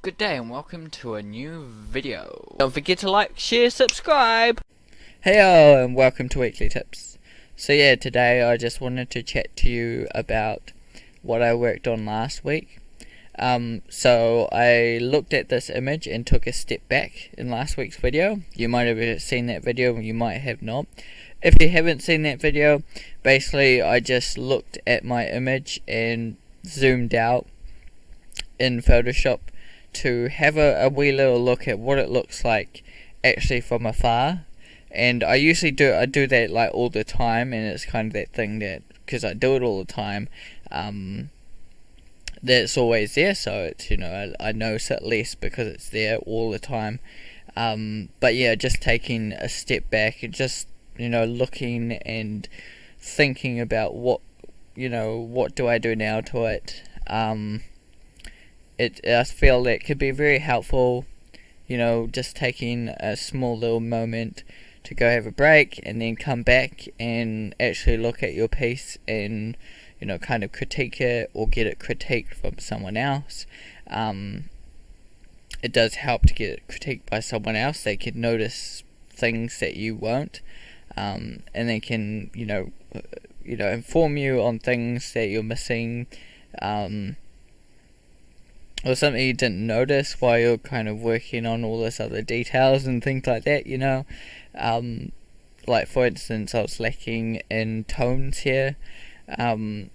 Good day and welcome to a new video. Don't forget to like, share, subscribe! Heyo and welcome to Weekly Tips. So yeah, today I just wanted to chat to you about what I worked on last week. So I looked at this image and took a step back in last week's video. You might have seen that video, you might have not. If you haven't seen that video, basically I just looked at my image and zoomed out in Photoshop to have a wee little look at what it looks like actually from afar. And I usually do that like all the time, and it's kind of that thing that, because I do it all the time, that's always there, so it's, you know, I notice it less because it's there all the time. But yeah, just taking a step back and just, you know, looking and thinking about what do I do now to it. I feel that could be very helpful, you know, just taking a small little moment to go have a break and then come back and actually look at your piece and, you know, kind of critique it or get it critiqued from someone else. It does help to get it critiqued by someone else. They can notice things that you won't, and they can, you know, inform you on things that you're missing, or something you didn't notice while you're kind of working on all this other details and things like that, you know. Like for instance, I was lacking in tones here. It's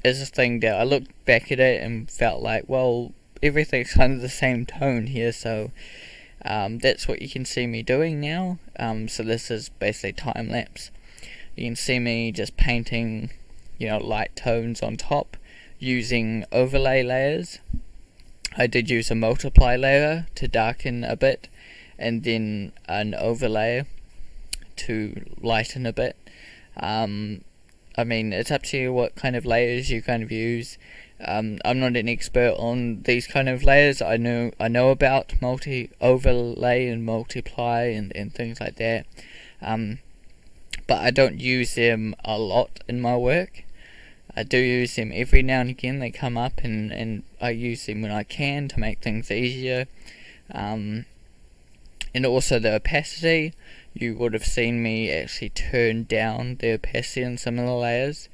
a thing that I looked back at it and felt like, well, everything's kind of the same tone here, so that's what you can see me doing now. So this is basically time lapse. You can see me just painting, you know, light tones on top using overlay layers. I did use a multiply layer to darken a bit, and then an overlay to lighten a bit. I mean, it's up to you what kind of layers you kind of use. I'm not an expert on these kind of layers. I know about overlay and multiply and things like that, but I don't use them a lot in my work. I do use them every now and again. They come up and I use them when I can to make things easier. And also the opacity. You would have seen me actually turn down the opacity in some of the layers,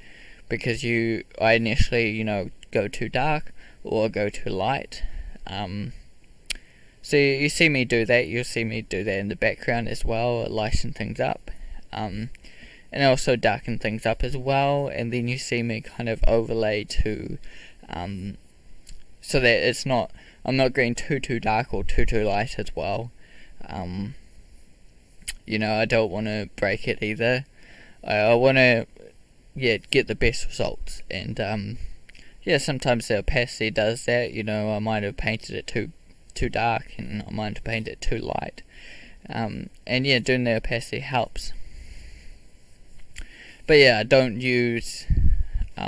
because I initially, you know, go too dark or go too light. So you see me do that. You'll see me do that in the background as well, lighten things up. And also darken things up as well, and then you see me kind of overlay to, so that I'm not going too dark or too light as well. You know, I don't want to break it either. I want to, get the best results, and sometimes the opacity does that. You know, I might have painted it too dark, and I might have painted it too light, and doing the opacity helps. But yeah, I don't use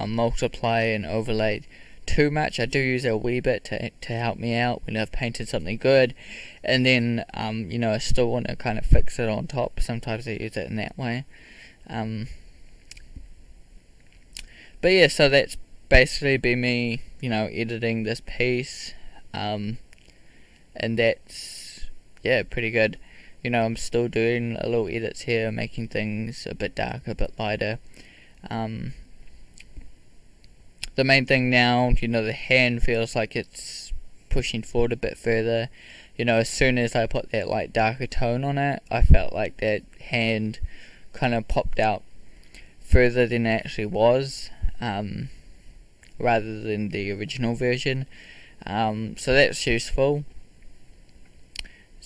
multiply and overlay too much. I do use a wee bit to help me out when I've painted something good, and then you know, I still want to kind of fix it on top. Sometimes I use it in that way. But yeah, so that's basically been me, you know, editing this piece, and that's pretty good. You know, I'm still doing a little edits here, making things a bit darker, a bit lighter. The main thing now, you know, the hand feels like it's pushing forward a bit further. You know, as soon as I put that like darker tone on it, I felt like that hand kind of popped out further than it actually was, rather than the original version. So that's useful.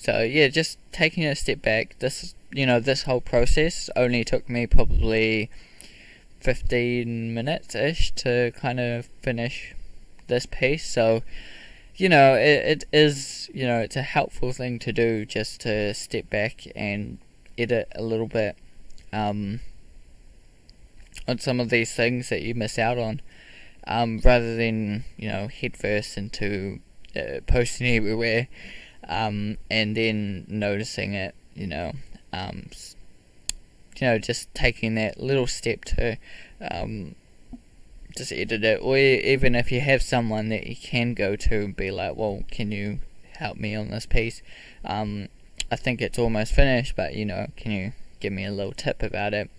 So yeah, just taking a step back, this whole process only took me probably 15 minutes-ish to kind of finish this piece. So, you know, it is, you know, it's a helpful thing to do, just to step back and edit a little bit on some of these things that you miss out on, rather than, you know, head first into posting everywhere. And then noticing it, you know, just taking that little step to just edit it, or even if you have someone that you can go to and be like, well, can you help me on this piece. I think it's almost finished, but you know, can you give me a little tip about it?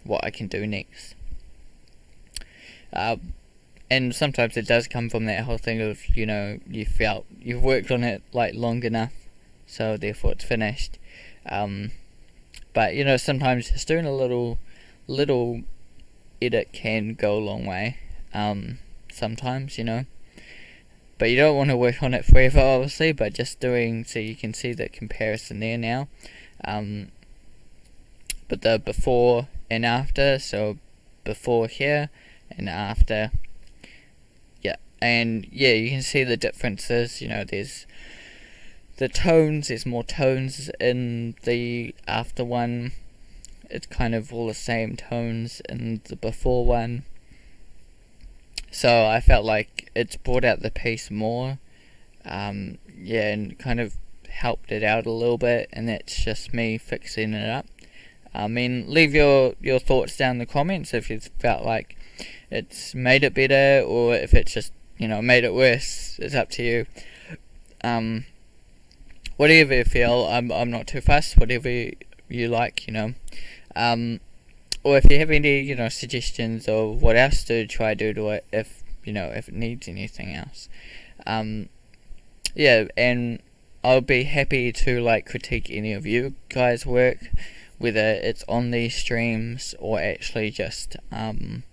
What I can do next. And sometimes it does come from that whole thing of, you know, you've worked on it like long enough, so therefore it's finished. But you know, sometimes just doing a little edit can go a long way. Sometimes, you know, but you don't want to work on it forever, obviously. But just doing, so you can see the comparison there now. But the before and after, so before here and after. And yeah, you can see the differences. You know, there's the tones, there's more tones in the after one. It's kind of all the same tones in the before one. So I felt like it's brought out the piece more. And kind of helped it out a little bit, and that's just me fixing it up. I mean, leave your thoughts down in the comments if you felt like it's made it better, or if it's just, you know, made it worse. It's up to you. Whatever you feel, I'm not too fussed. Whatever you like, you know. Or if you have any, you know, suggestions or what else to try to do to it, if you know, if it needs anything else. And I'll be happy to like critique any of you guys' work, whether it's on these streams or actually just in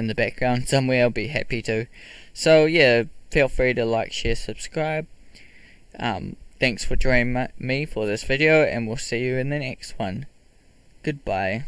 the background somewhere. I'll be happy to. So yeah, feel free to like, share, subscribe. Thanks for joining me for this video, and we'll see you in the next one. Goodbye.